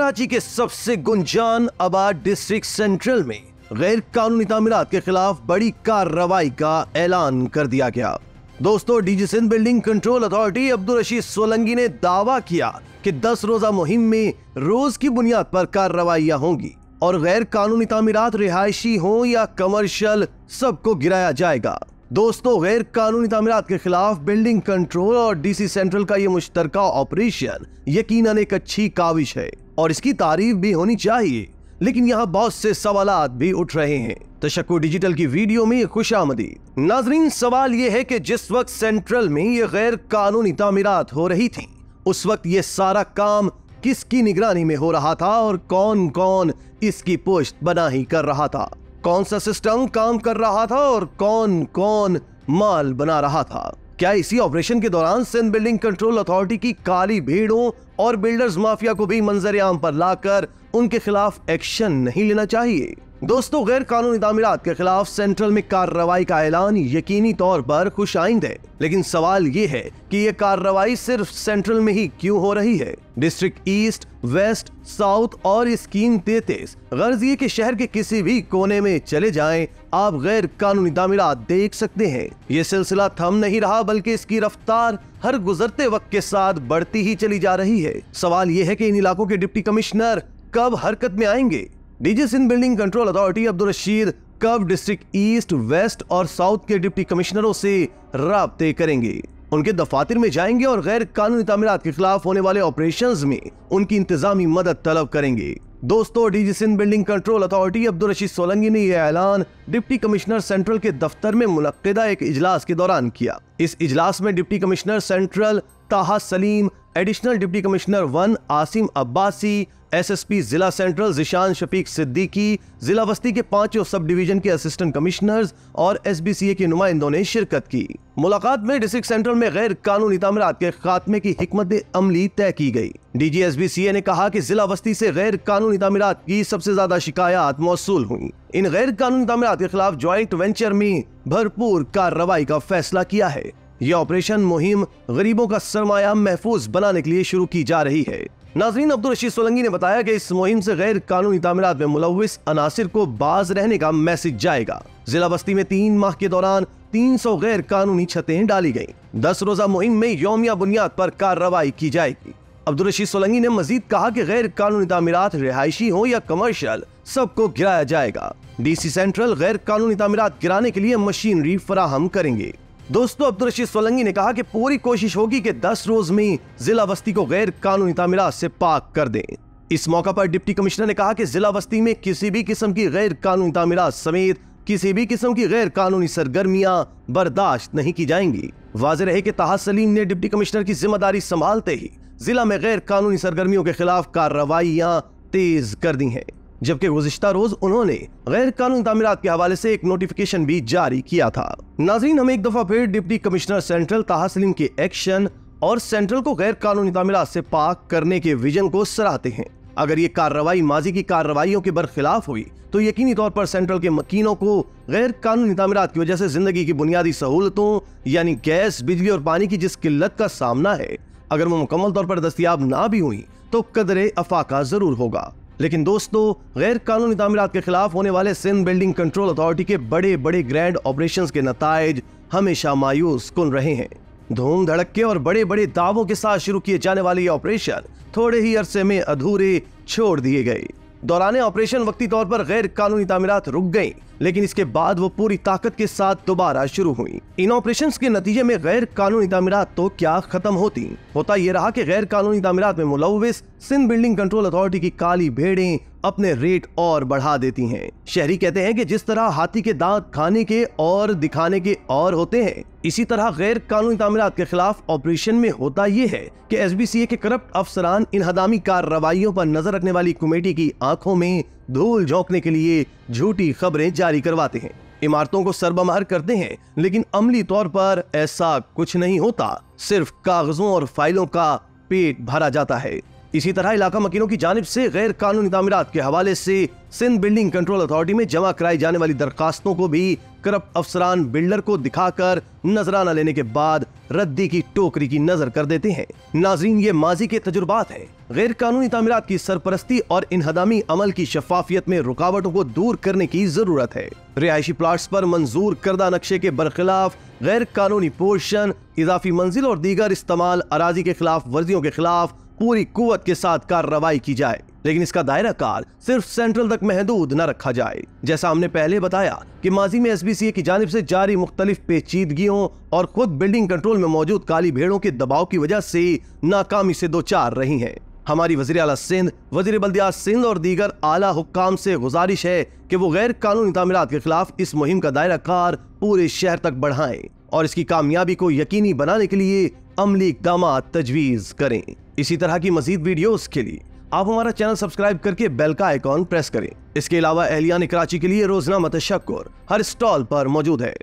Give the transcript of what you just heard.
कराची के सबसे गुंजान आबाद डिस्ट्रिक्ट सेंट्रल में गैर कानूनी तामीरात के खिलाफ बड़ी कार्रवाई का ऐलान कर दिया गया। दोस्तों, DG Sindh building control authority Abdul Rashid Solanki ने दावा किया कि 10 रोजा मुहिम में रोज की बुनियाद पर कार्रवाइयां होंगी और गैर कानूनी तामीरात रिहायशी हो या कमर्शियल सबको गिराया जाएगा। दोस्तों, गैर कानूनी तामीरात के खिलाफ बिल्डिंग कंट्रोल और डीसी सेंट्रल का ये मुश्तरका ऑपरेशन यकीनन एक अच्छी काविश है और इसकी तारीफ भी होनी चाहिए, लेकिन यहाँ बहुत से सवालात भी उठ रहे हैं। तशक्कुर डिजिटल की वीडियो में खुशामदीद। नाजरीन, सवाल ये है कि जिस वक्त सेंट्रल में ये गैर कानूनी तामीरात हो रही थी, उस वक्त ये सारा काम किसकी निगरानी में हो रहा था और कौन कौन इसकी पुष्ट बनाही कर रहा था? कौन सा सिस्टम काम कर रहा था और कौन कौन माल बना रहा था? क्या इसी ऑपरेशन के दौरान सिंध बिल्डिंग कंट्रोल अथॉरिटी की काली भीड़ों और बिल्डर्स माफिया को भी मंजर-ए-आम पर लाकर उनके खिलाफ एक्शन नहीं लेना चाहिए? दोस्तों, गैर कानूनी तामीरात के खिलाफ सेंट्रल में कार्रवाई का ऐलान यकीनी तौर पर खुशाइंद है, लेकिन सवाल ये है कि ये कार्रवाई सिर्फ सेंट्रल में ही क्यों हो रही है? डिस्ट्रिक्ट ईस्ट, वेस्ट, साउथ और स्कीम 33 गर्ज ये कि शहर के किसी भी कोने में चले जाएं, आप गैर कानूनी तामीरात देख सकते हैं। ये सिलसिला थम नहीं रहा, बल्कि इसकी रफ्तार हर गुजरते वक्त के साथ बढ़ती ही चली जा रही है। सवाल ये है कि इन इलाकों के डिप्टी कमिश्नर कब हरकत में आएंगे? DG Sindh building control authority Abdul Rashid कब डिस्ट्रिक्ट ईस्ट, वेस्ट और साउथ के डिप्टी कमिश्नरों से राब्ते करेंगे, उनके दफातर में जाएंगे और गैर कानूनी तामीरात के खिलाफ होने वाले ऑपरेशंस में उनकी इंतजामी मदद तलब करेंगे? दोस्तों, DG Sindh building control authority Abdul Rashid Solanki ने यह ऐलान डिप्टी कमिश्नर सेंट्रल के दफ्तर में मुनक्किदा एक इजलास के दौरान किया। इस इजलास में डिप्टी कमिश्नर सेंट्रल ताहा Salim, additional deputy commissioner 1 Asim Abbasi, SSP जिला सेंट्रल जिशान शफीक सिद्दीकी, जिला बस्ती के 5 सब डिवीजन के असिस्टेंट कमिश्नर्स और एसबीसीए के नुमाइंदों ने शिरकत की। मुलाकात में डिस्ट्रिक्ट सेंट्रल में गैर कानूनी तामीरात के खात्मे की हिकमत अमली तय की गई। डीजी एसबीसीए ने कहा कि जिला बस्ती से गैर कानूनी तामीरात की सबसे ज्यादा शिकायत मौसूल हुई। इन गैर कानूनी तामीरात के खिलाफ ज्वाइंट वेंचर में भरपूर कार्रवाई का फैसला किया है। यह ऑपरेशन मुहिम गरीबों का सरमाया महफूज बनाने के लिए शुरू की जा रही है। नाजरीन, अब्दुल रशीद सोलंकी ने बताया कि इस मुहिम से गैर कानूनी तामीरात में मुलव्विस अनासिर को बाज रहने का मैसेज जाएगा। जिला बस्ती में 3 माह के दौरान 300 गैर कानूनी छतें डाली गईं। 10 रोजा मुहिम में यौमिया बुनियाद पर कार्रवाई की जाएगी। अब्दुल रशीद सोलंकी ने मजीद कहा कि गैर कानूनी तामीरात रिहायशी हो या कमर्शियल सबको गिराया जाएगा। डीसी सेंट्रल गैर कानूनी तामीरात गिराने के लिए मशीनरी फराहम करेंगे। दोस्तों, अब्दुल रशीद सोलंकी ने कहा कि पूरी कोशिश होगी कि 10 रोज में जिला बस्ती को गैर कानूनी तामीरात से पाक कर दें। इस मौका पर डिप्टी कमिश्नर ने कहा कि जिला बस्ती में किसी भी किस्म की गैर कानूनी तामीरात समेत किसी भी किस्म की गैर कानूनी सरगर्मियां बर्दाश्त नहीं की जाएंगी। वाज़ेह रहे कि ताहा सलीम ने डिप्टी कमिश्नर की जिम्मेदारी संभालते ही जिला में गैर कानूनी सरगर्मियों के खिलाफ कार्रवाइयां तेज कर दी हैं, जबकि गुज़िश्ता रोज उन्होंने गैर कानूनी तामीरात के हवाले से एक नोटिफिकेशन भी जारी किया था। नाज़रीन, हम एक दफा फिर डिप्टी कमिश्नर सेंट्रल ताहा सलीम के एक्शन और सेंट्रल को गैर कानूनी तामीरात से पाक करने के विजन को सराहते हैं। अगर ये कार्रवाई माजी की कार्रवाइयों के बरखिलाफ हुई तो यकीनी तौर पर सेंट्रल के मकीनों को गैर कानूनी तामीरात की वजह से जिंदगी की बुनियादी सहूलतों यानी गैस, बिजली और पानी की जिस किल्लत का सामना है, अगर वो मुकम्मल तौर पर दस्तयाब ना भी हुई तो कदरे अफाका जरूर होगा। लेकिन दोस्तों, गैर कानूनी तामीरात के खिलाफ होने वाले सिंध बिल्डिंग कंट्रोल अथॉरिटी के बड़े बड़े ग्रैंड ऑपरेशंस के नताइज हमेशा मायूस कुन रहे हैं। धूम धड़के और बड़े बड़े दावों के साथ शुरू किए जाने वाले ये ऑपरेशन थोड़े ही अरसे में अधूरे छोड़ दिए गए। दौरान ऑपरेशन वक्ती तौर पर गैर कानूनी तामीरात रुक गईं, लेकिन इसके बाद वो पूरी ताकत के साथ दोबारा शुरू हुई। इन ऑपरेशंस के नतीजे में गैर कानूनी तामीरात तो क्या खत्म होता ये रहा कि गैर कानूनी तामीरात में मुलव्विस सिंध बिल्डिंग कंट्रोल अथॉरिटी की काली भेड़ें अपने रेट और बढ़ा देती हैं। शहरी कहते हैं कि जिस तरह हाथी के दांत खाने के और दिखाने के और होते हैं, इसी तरह गैर कानूनी तामीरात के खिलाफ ऑपरेशन में होता ये है कि एसबीसीए के करप्ट अफसरान इन हदामी कार्रवाइयों पर नजर रखने वाली कमेटी की आंखों में धूल झोंकने के लिए झूठी खबरें जारी करवाते हैं, इमारतों को सरबमहर करते हैं, लेकिन अमली तौर पर ऐसा कुछ नहीं होता। सिर्फ कागजों और फाइलों का पेट भरा जाता है। इसी तरह इलाका मकीनों की जानिब से गैर कानूनी तामीरात के हवाले से सिंध बिल्डिंग कंट्रोल अथॉरिटी में जमा कराई जाने वाली दरखास्तों को भी करप्ट अफसरान बिल्डर को दिखाकर नजराना लेने के बाद रद्दी की टोकरी की नजर कर देते हैं। नाजरीन, ये माजी के तजुर्बात हैं। गैर कानूनी तामीरात की सरपरस्ती और इनहदामी अमल की शफाफियत में रुकावटों को दूर करने की जरूरत है। रिहायशी प्लाट्स पर मंजूर करदा नक्शे के बरखिलाफ गैर कानूनी पोर्शन, इजाफी मंजिल और दीगर इस्तेमाल अराजी के खिलाफ वर्जियों के खिलाफ पूरी कुव्वत के साथ कार्रवाई की जाए, लेकिन इसका दायरा कार सिर्फ सेंट्रल तक महदूद न रखा जाए। जैसा हमने पहले बताया कि माजी में SBCA की जानिब से जारी मुख्तलिफ पेचीदगियों और खुद बिल्डिंग कंट्रोल में मौजूद काली भेड़ों के दबाव की वजह से नाकामी से दो चार रही हैं। हमारी वज़ीर आला सिंध, वज़ीर बल्दियात सिंध और दीगर आला हुक्काम से गुजारिश है कि वो गैर कानूनी तामीरात के खिलाफ इस मुहिम का दायरा कार पूरे शहर तक बढ़ाएं और इसकी कामयाबी को यकीनी बनाने के लिए अमली इक़दामात तजवीज़ करें। इसी तरह की मजीद वीडियोस के लिए आप हमारा चैनल सब्सक्राइब करके बेल का आइकॉन प्रेस करें। इसके अलावा अहलियान कराची के लिए रोजनामा तशक्कुर हर स्टॉल पर मौजूद है।